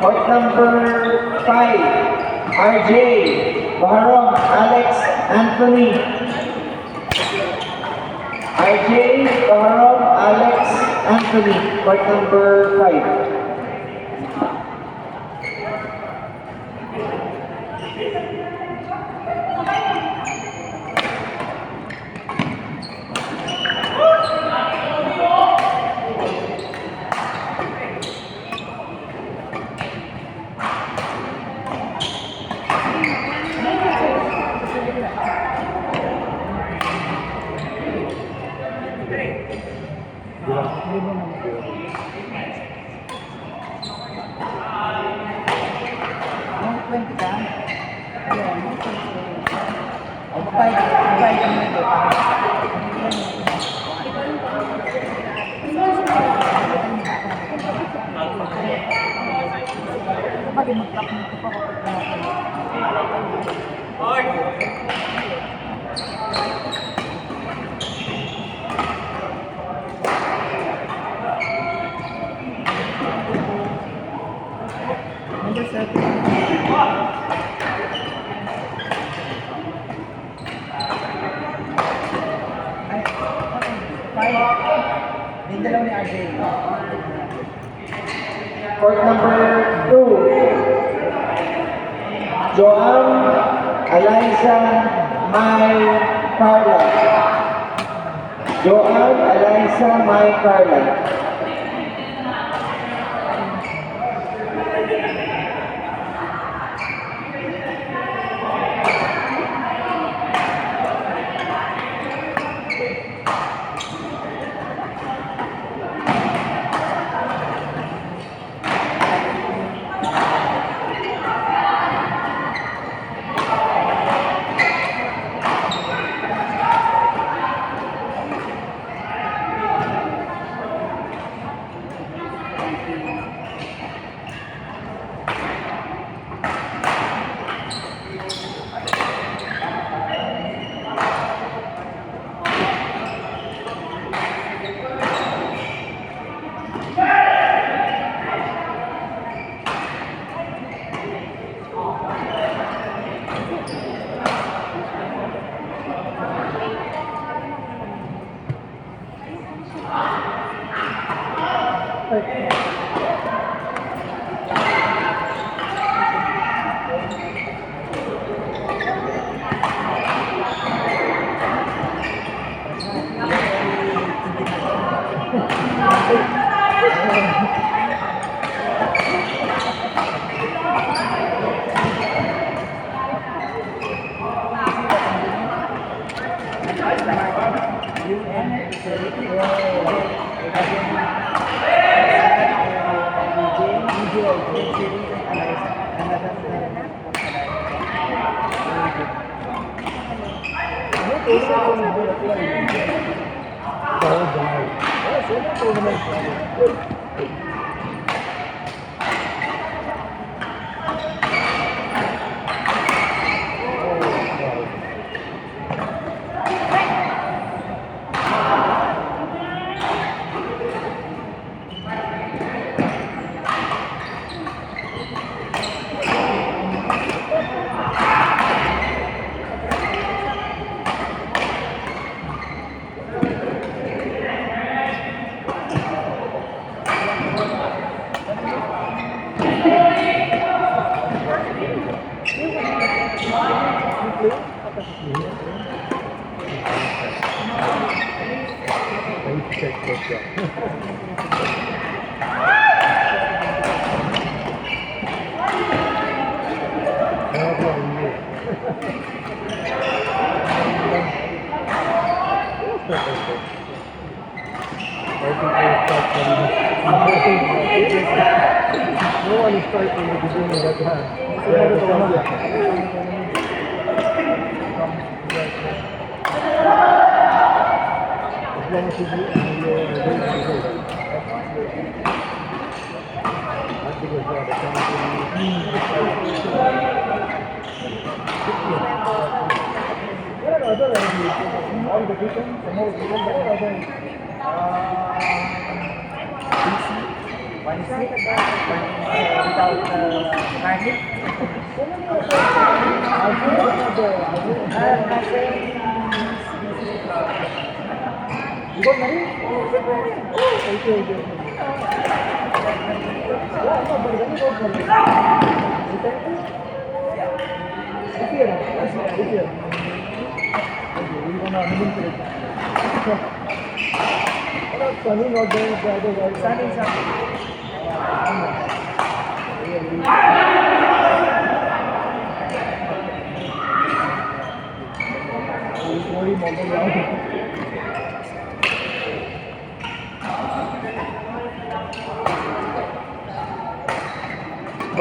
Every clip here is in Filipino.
Court number 5, RJ, Barong, Alex, Anthony. RJ, Barong, Alex, Anthony. Court number 5. Court number 2, Joan, Eliza, Mai, Carla. Joan, Eliza, Mai, Carla.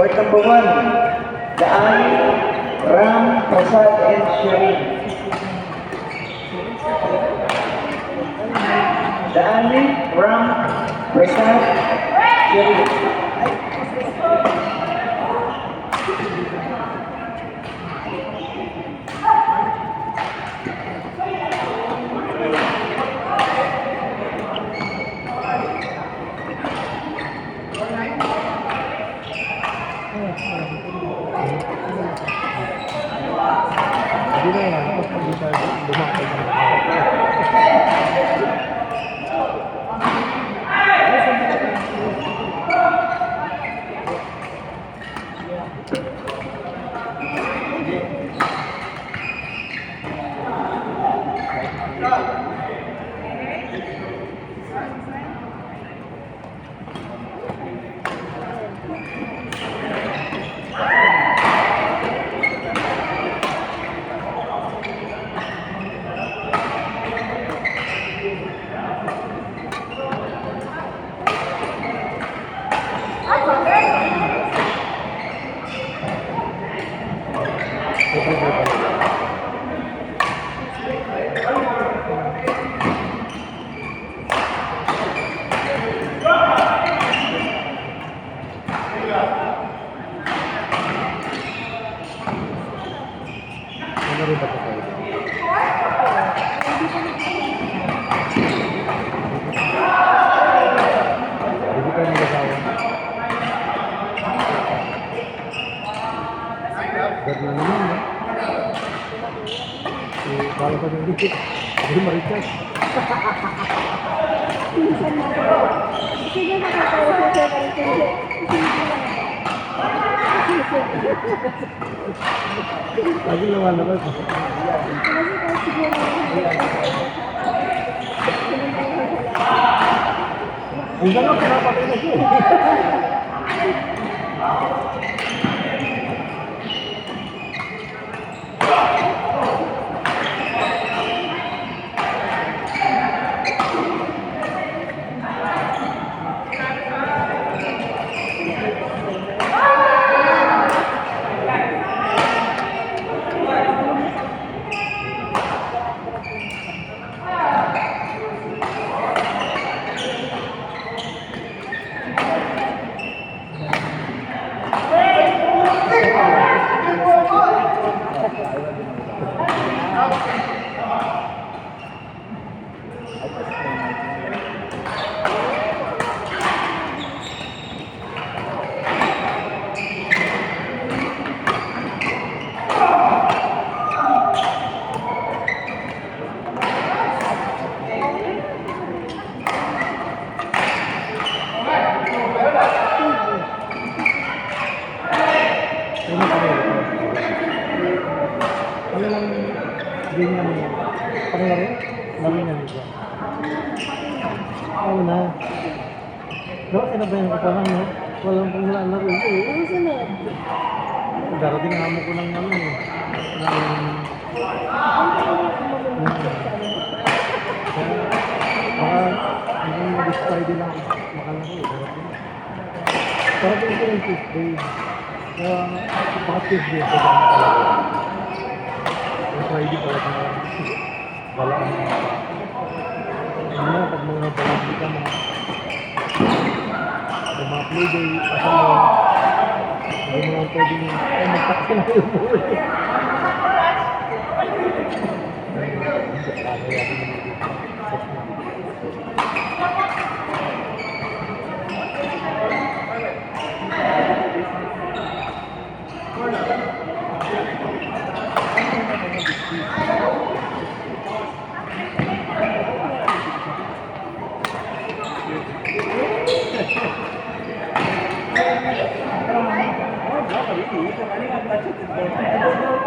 Court number 1, Daan, Ram, Prasad, and Shireen. Daani, Ram, Prasad, Shireen. Lagi lumalabas. Hanggang ako pinapatay na siya. Sinabayan ko pa lang, no? Walang pong lalaro ito eh. Ano sunod? Darating nga mo ko ng ano eh. Baka hindi mag-this Friday lang makalaro eh. Darating ko yung Tuesday. Kaya baka Tuesday ako lang makalaro. Yung Friday pala na wala ang ano, pag mga balagi ka na yung mga playday, asa mo, hindi mo lang pwedeng magtaksin na yung buhay. Oh, really? So, I think I've touched it before. I don't know,